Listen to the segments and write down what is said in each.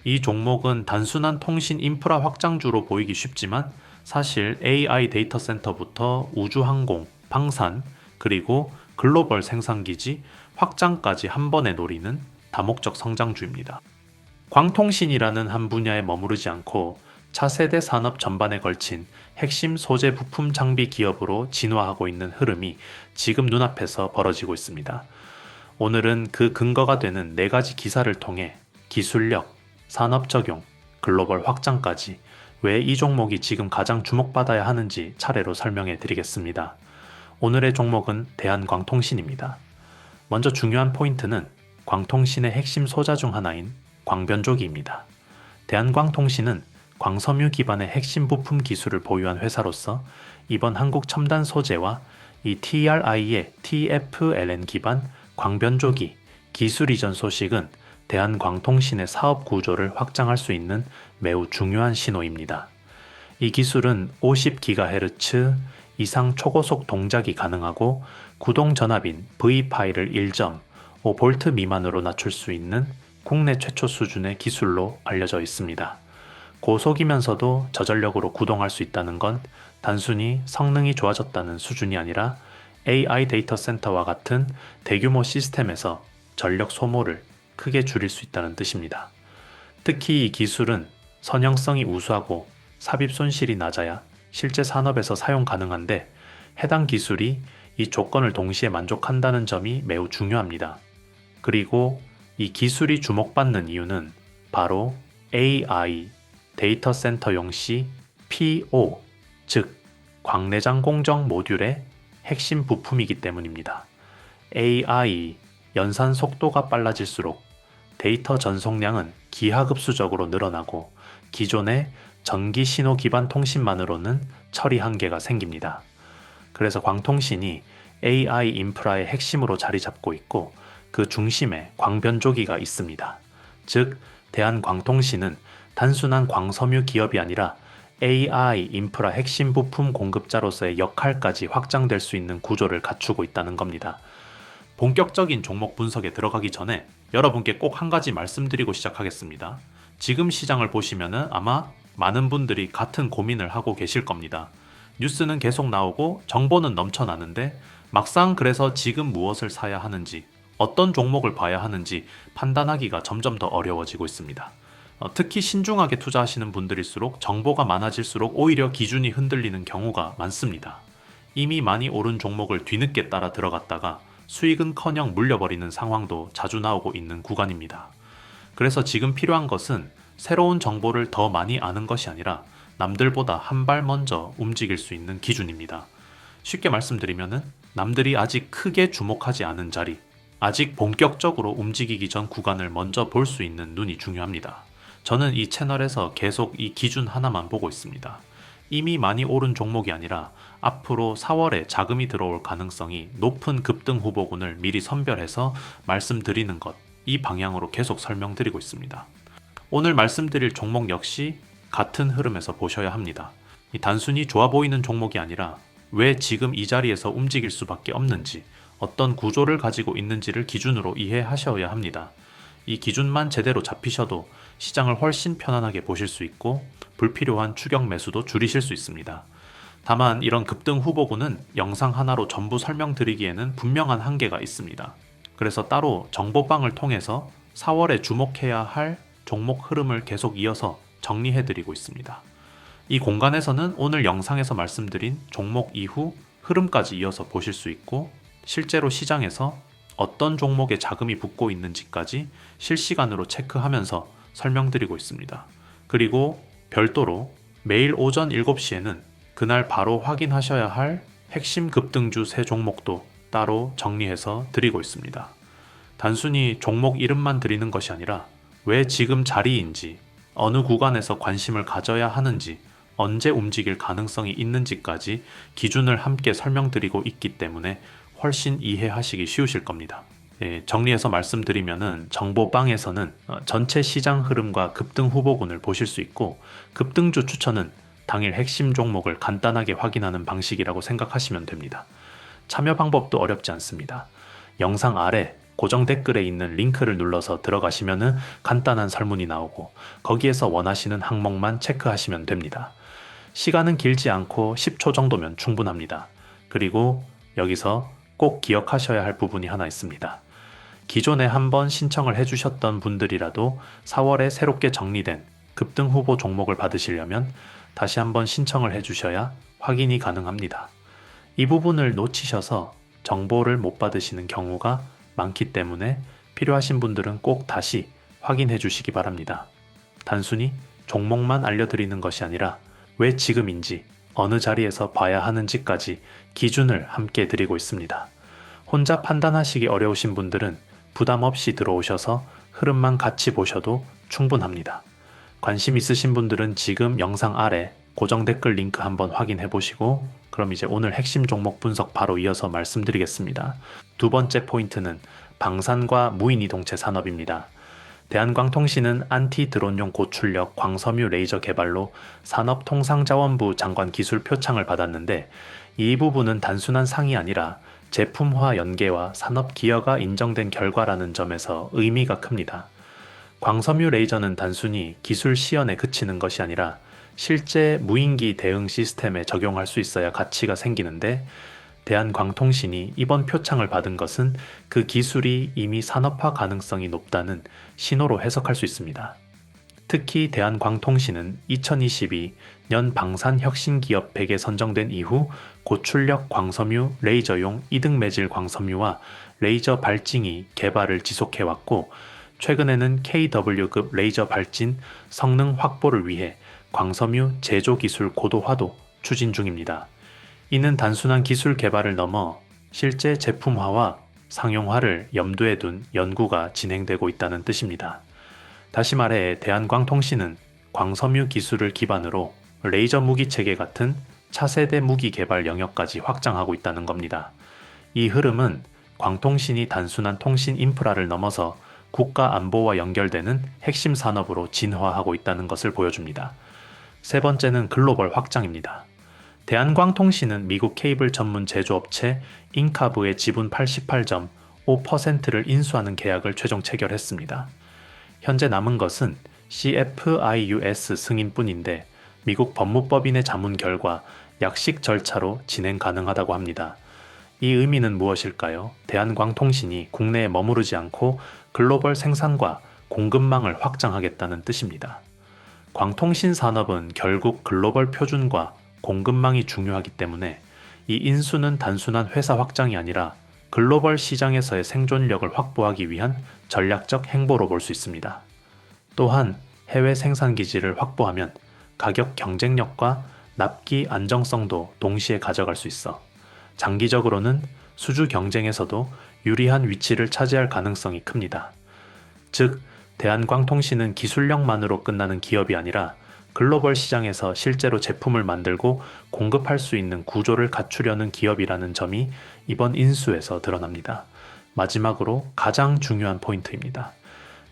이 종목은 단순한 통신 인프라 확장주로 보이기 쉽지만 사실 AI 데이터 센터부터 우주항공, 방산, 그리고 글로벌 생산기지 확장까지 한 번에 노리는 다목적 성장주입니다. 광통신이라는 한 분야에 머무르지 않고 차세대 산업 전반에 걸친 핵심 소재 부품 장비 기업으로 진화하고 있는 흐름이 지금 눈앞에서 벌어지고 있습니다. 오늘은 그 근거가 되는 4가지 기사를 통해 기술력, 산업 적용, 글로벌 확장까지 왜 이 종목이 지금 가장 주목받아야 하는지 차례로 설명해 드리겠습니다. 오늘의 종목은 대한광통신입니다. 먼저 중요한 포인트는 광통신의 핵심 소자 중 하나인 광변조기입니다. 대한광통신은 광섬유 기반의 핵심 부품 기술을 보유한 회사로서 이번 한국 첨단 소재와 이 TRI의 TFLN 기반 광변조기 기술 이전 소식은 대한광통신의 사업 구조를 확장할 수 있는 매우 중요한 신호입니다. 이 기술은 50GHz 이상 초고속 동작이 가능하고 구동 전압인 V파이를 1.5V 미만으로 낮출 수 있는 국내 최초 수준의 기술로 알려져 있습니다. 고속이면서도 저전력으로 구동할 수 있다는 건 단순히 성능이 좋아졌다는 수준이 아니라 AI 데이터 센터와 같은 대규모 시스템에서 전력 소모를 크게 줄일 수 있다는 뜻입니다. 특히 이 기술은 선형성이 우수하고 삽입 손실이 낮아야 실제 산업에서 사용 가능한데 해당 기술이 이 조건을 동시에 만족한다는 점이 매우 중요합니다. 그리고 이 기술이 주목받는 이유는 바로 AI 데이터 센터용 시 PO, 즉 광내장 공정 모듈의 핵심 부품이기 때문입니다. AI 연산 속도가 빨라질수록 데이터 전송량은 기하급수적으로 늘어나고 기존의 전기 신호 기반 통신만으로는 처리 한계가 생깁니다. 그래서 광통신이 AI 인프라의 핵심으로 자리 잡고 있고 그 중심에 광변조기가 있습니다. 즉, 대한광통신은 단순한 광섬유 기업이 아니라 AI 인프라 핵심 부품 공급자로서의 역할까지 확장될 수 있는 구조를 갖추고 있다는 겁니다. 본격적인 종목 분석에 들어가기 전에 여러분께 꼭 한 가지 말씀드리고 시작하겠습니다. 지금 시장을 보시면은 아마 많은 분들이 같은 고민을 하고 계실 겁니다. 뉴스는 계속 나오고 정보는 넘쳐나는데 막상 그래서 지금 무엇을 사야 하는지, 어떤 종목을 봐야 하는지 판단하기가 점점 더 어려워지고 있습니다. 특히 신중하게 투자하시는 분들일수록 정보가 많아질수록 오히려 기준이 흔들리는 경우가 많습니다. 이미 많이 오른 종목을 뒤늦게 따라 들어갔다가 수익은커녕 물려버리는 상황도 자주 나오고 있는 구간입니다. 그래서 지금 필요한 것은 새로운 정보를 더 많이 아는 것이 아니라 남들보다 한 발 먼저 움직일 수 있는 기준입니다. 쉽게 말씀드리면은 남들이 아직 크게 주목하지 않은 자리, 아직 본격적으로 움직이기 전 구간을 먼저 볼 수 있는 눈이 중요합니다. 저는 이 채널에서 계속 이 기준 하나만 보고 있습니다. 이미 많이 오른 종목이 아니라 앞으로 4월에 자금이 들어올 가능성이 높은 급등 후보군을 미리 선별해서 말씀드리는 것, 이 방향으로 계속 설명드리고 있습니다. 오늘 말씀드릴 종목 역시 같은 흐름에서 보셔야 합니다. 단순히 좋아 보이는 종목이 아니라 왜 지금 이 자리에서 움직일 수밖에 없는지, 어떤 구조를 가지고 있는지를 기준으로 이해하셔야 합니다. 이 기준만 제대로 잡히셔도 시장을 훨씬 편안하게 보실 수 있고 불필요한 추격 매수도 줄이실 수 있습니다. 다만 이런 급등 후보군은 영상 하나로 전부 설명드리기에는 분명한 한계가 있습니다. 그래서 따로 정보방을 통해서 4월에 주목해야 할 종목 흐름을 계속 이어서 정리해드리고 있습니다. 이 공간에서는 오늘 영상에서 말씀드린 종목 이후 흐름까지 이어서 보실 수 있고 실제로 시장에서 어떤 종목에 자금이 붙고 있는지까지 실시간으로 체크하면서 설명드리고 있습니다. 그리고 별도로 매일 오전 7시에는 그날 바로 확인하셔야 할 핵심 급등주 3종목도 따로 정리해서 드리고 있습니다. 단순히 종목 이름만 드리는 것이 아니라 왜 지금 자리인지, 어느 구간에서 관심을 가져야 하는지, 언제 움직일 가능성이 있는지까지 기준을 함께 설명드리고 있기 때문에 훨씬 이해하시기 쉬우실 겁니다. 정리해서 말씀드리면은 정보방에서는 전체 시장 흐름과 급등 후보군을 보실 수 있고 급등주 추천은 당일 핵심 종목을 간단하게 확인하는 방식이라고 생각하시면 됩니다. 참여 방법도 어렵지 않습니다. 영상 아래 고정 댓글에 있는 링크를 눌러서 들어가시면은 간단한 설문이 나오고 거기에서 원하시는 항목만 체크하시면 됩니다. 시간은 길지 않고 10초 정도면 충분합니다. 그리고 여기서 꼭 기억하셔야 할 부분이 하나 있습니다. 기존에 한번 신청을 해주셨던 분들이라도 4월에 새롭게 정리된 급등 후보 종목을 받으시려면 다시 한번 신청을 해주셔야 확인이 가능합니다. 이 부분을 놓치셔서 정보를 못 받으시는 경우가 많기 때문에 필요하신 분들은 꼭 다시 확인해 주시기 바랍니다. 단순히 종목만 알려드리는 것이 아니라 왜 지금인지 어느 자리에서 봐야 하는지까지 기준을 함께 드리고 있습니다. 혼자 판단하시기 어려우신 분들은 부담 없이 들어오셔서 흐름만 같이 보셔도 충분합니다. 관심 있으신 분들은 지금 영상 아래 고정 댓글 링크 한번 확인해 보시고 그럼 이제 오늘 핵심 종목 분석 바로 이어서 말씀드리겠습니다. 두 번째 포인트는 방산과 무인이동체 산업입니다. 대한광통신은 안티 드론용 고출력 광섬유 레이저 개발로 산업통상자원부 장관 기술 표창을 받았는데 이 부분은 단순한 상이 아니라 제품화 연계와 산업 기여가 인정된 결과라는 점에서 의미가 큽니다. 광섬유 레이저는 단순히 기술 시연에 그치는 것이 아니라 실제 무인기 대응 시스템에 적용할 수 있어야 가치가 생기는데 대한광통신이 이번 표창을 받은 것은 그 기술이 이미 산업화 가능성이 높다는 신호로 해석할 수 있습니다. 특히 대한광통신은 2022년 방산혁신기업 100에 선정된 이후 고출력 광섬유 레이저용 이등 매질 광섬유와 레이저 발징이 개발을 지속해왔고 최근에는 KW급 레이저 발진 성능 확보를 위해 광섬유 제조 기술 고도화도 추진 중입니다. 이는 단순한 기술 개발을 넘어 실제 제품화와 상용화를 염두에 둔 연구가 진행되고 있다는 뜻입니다. 다시 말해 대한광통신은 광섬유 기술을 기반으로 레이저 무기 체계 같은 차세대 무기 개발 영역까지 확장하고 있다는 겁니다. 이 흐름은 광통신이 단순한 통신 인프라를 넘어서 국가 안보와 연결되는 핵심 산업으로 진화하고 있다는 것을 보여줍니다. 세 번째는 글로벌 확장입니다. 대한광통신은 미국 케이블 전문 제조업체 인카브의 지분 88.5%를 인수하는 계약을 최종 체결했습니다. 현재 남은 것은 CFIUS 승인뿐인데 미국 법무법인의 자문 결과 약식 절차로 진행 가능하다고 합니다. 이 의미는 무엇일까요? 대한광통신이 국내에 머무르지 않고 글로벌 생산과 공급망을 확장하겠다는 뜻입니다. 광통신 산업은 결국 글로벌 표준과 공급망이 중요하기 때문에 이 인수는 단순한 회사 확장이 아니라 글로벌 시장에서의 생존력을 확보하기 위한 전략적 행보로 볼 수 있습니다. 또한 해외 생산 기지를 확보하면 가격 경쟁력과 납기 안정성도 동시에 가져갈 수 있어 장기적으로는 수주 경쟁에서도 유리한 위치를 차지할 가능성이 큽니다. 즉, 대한광통신은 기술력만으로 끝나는 기업이 아니라 글로벌 시장에서 실제로 제품을 만들고 공급할 수 있는 구조를 갖추려는 기업이라는 점이 이번 인수에서 드러납니다. 마지막으로 가장 중요한 포인트입니다.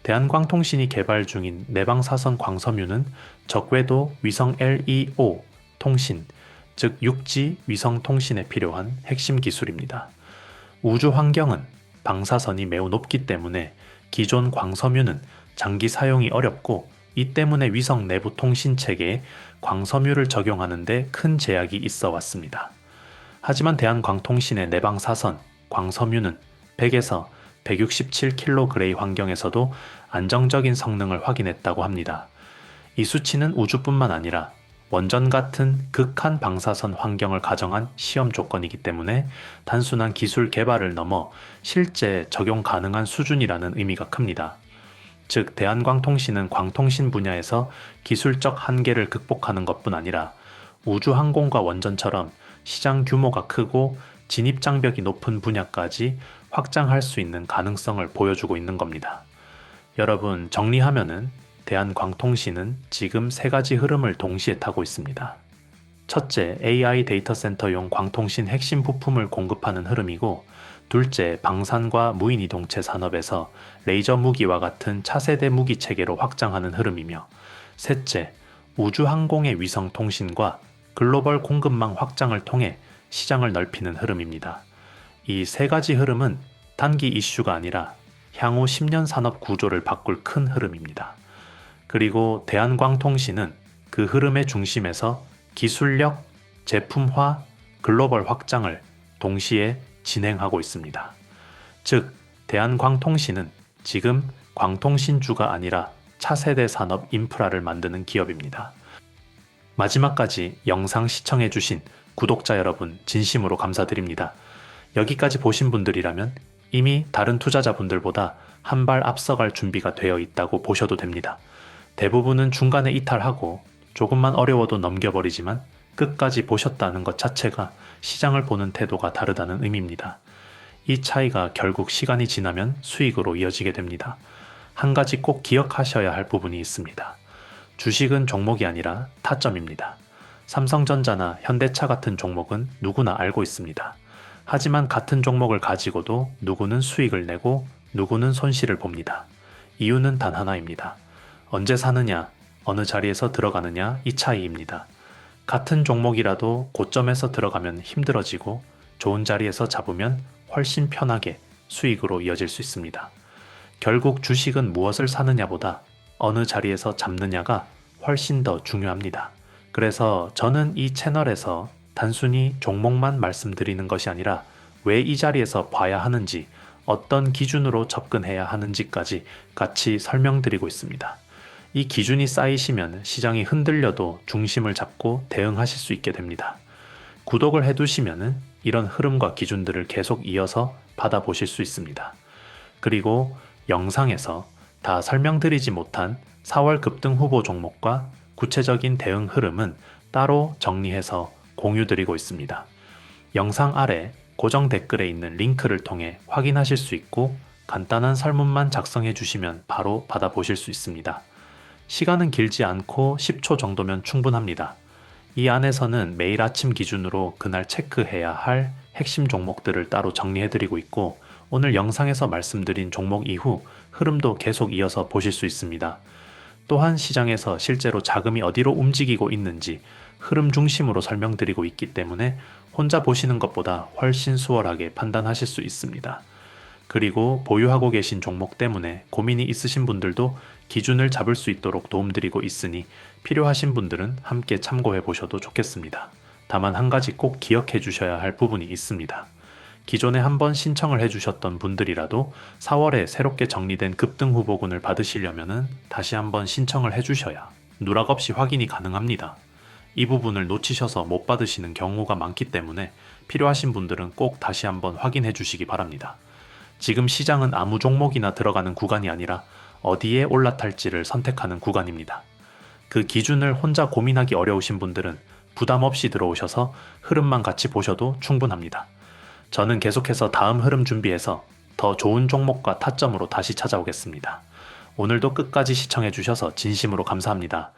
대한광통신이 개발 중인 내방사선 광섬유는 적궤도 위성 LEO 통신, 즉 육지 위성 통신에 필요한 핵심 기술입니다. 우주 환경은 방사선이 매우 높기 때문에 기존 광섬유는 장기 사용이 어렵고 이 때문에 위성 내부 통신 체계에 광섬유를 적용하는 데 큰 제약이 있어 왔습니다. 하지만 대한광통신의 내방사선 광섬유는 100에서 167kg 환경에서도 안정적인 성능을 확인했다고 합니다. 이 수치는 우주뿐만 아니라 원전 같은 극한 방사선 환경을 가정한 시험 조건이기 때문에 단순한 기술 개발을 넘어 실제 적용 가능한 수준이라는 의미가 큽니다. 즉, 대한광통신은 광통신 분야에서 기술적 한계를 극복하는 것뿐 아니라 우주항공과 원전처럼 시장 규모가 크고 진입장벽이 높은 분야까지 확장할 수 있는 가능성을 보여주고 있는 겁니다. 여러분, 정리하면은 대한광통신은 지금 세 가지 흐름을 동시에 타고 있습니다. 첫째, AI 데이터 센터용 광통신 핵심 부품을 공급하는 흐름이고, 둘째, 방산과 무인이동체 산업에서 레이저 무기와 같은 차세대 무기 체계로 확장하는 흐름이며, 셋째, 우주항공의 위성 통신과 글로벌 공급망 확장을 통해 시장을 넓히는 흐름입니다. 이 세 가지 흐름은 단기 이슈가 아니라 향후 10년 산업 구조를 바꿀 큰 흐름입니다. 그리고 대한광통신은 그 흐름의 중심에서 기술력, 제품화, 글로벌 확장을 동시에 진행하고 있습니다. 즉, 대한광통신은 지금 광통신주가 아니라 차세대 산업 인프라를 만드는 기업입니다. 마지막까지 영상 시청해주신 구독자 여러분 진심으로 감사드립니다. 여기까지 보신 분들이라면 이미 다른 투자자분들보다 한 발 앞서갈 준비가 되어 있다고 보셔도 됩니다. 대부분은 중간에 이탈하고 조금만 어려워도 넘겨버리지만 끝까지 보셨다는 것 자체가 시장을 보는 태도가 다르다는 의미입니다. 이 차이가 결국 시간이 지나면 수익으로 이어지게 됩니다. 한 가지 꼭 기억하셔야 할 부분이 있습니다. 주식은 종목이 아니라 타점입니다. 삼성전자나 현대차 같은 종목은 누구나 알고 있습니다. 하지만 같은 종목을 가지고도 누구는 수익을 내고 누구는 손실을 봅니다. 이유는 단 하나입니다. 언제 사느냐, 어느 자리에서 들어가느냐 이 차이입니다. 같은 종목이라도 고점에서 들어가면 힘들어지고 좋은 자리에서 잡으면 훨씬 편하게 수익으로 이어질 수 있습니다. 결국 주식은 무엇을 사느냐보다 어느 자리에서 잡느냐가 훨씬 더 중요합니다. 그래서 저는 이 채널에서 단순히 종목만 말씀드리는 것이 아니라 왜 이 자리에서 봐야 하는지, 어떤 기준으로 접근해야 하는지까지 같이 설명드리고 있습니다. 이 기준이 쌓이시면 시장이 흔들려도 중심을 잡고 대응하실 수 있게 됩니다. 구독을 해두시면 이런 흐름과 기준들을 계속 이어서 받아보실 수 있습니다. 그리고 영상에서 다 설명드리지 못한 4월 급등 후보 종목과 구체적인 대응 흐름은 따로 정리해서 공유드리고 있습니다. 영상 아래 고정 댓글에 있는 링크를 통해 확인하실 수 있고 간단한 설문만 작성해 주시면 바로 받아보실 수 있습니다. 시간은 길지 않고 10초 정도면 충분합니다. 이 안에서는 매일 아침 기준으로 그날 체크해야 할 핵심 종목들을 따로 정리해드리고 있고 오늘 영상에서 말씀드린 종목 이후 흐름도 계속 이어서 보실 수 있습니다. 또한 시장에서 실제로 자금이 어디로 움직이고 있는지 흐름 중심으로 설명드리고 있기 때문에 혼자 보시는 것보다 훨씬 수월하게 판단하실 수 있습니다. 그리고 보유하고 계신 종목 때문에 고민이 있으신 분들도 기준을 잡을 수 있도록 도움드리고 있으니 필요하신 분들은 함께 참고해 보셔도 좋겠습니다. 다만 한 가지 꼭 기억해 주셔야 할 부분이 있습니다. 기존에 한번 신청을 해주셨던 분들이라도 4월에 새롭게 정리된 급등 후보군을 받으시려면 다시 한번 신청을 해주셔야 누락 없이 확인이 가능합니다. 이 부분을 놓치셔서 못 받으시는 경우가 많기 때문에 필요하신 분들은 꼭 다시 한번 확인해 주시기 바랍니다. 지금 시장은 아무 종목이나 들어가는 구간이 아니라 어디에 올라탈지를 선택하는 구간입니다. 그 기준을 혼자 고민하기 어려우신 분들은 부담 없이 들어오셔서 흐름만 같이 보셔도 충분합니다. 저는 계속해서 다음 흐름 준비해서 더 좋은 종목과 타점으로 다시 찾아오겠습니다. 오늘도 끝까지 시청해 주셔서 진심으로 감사합니다.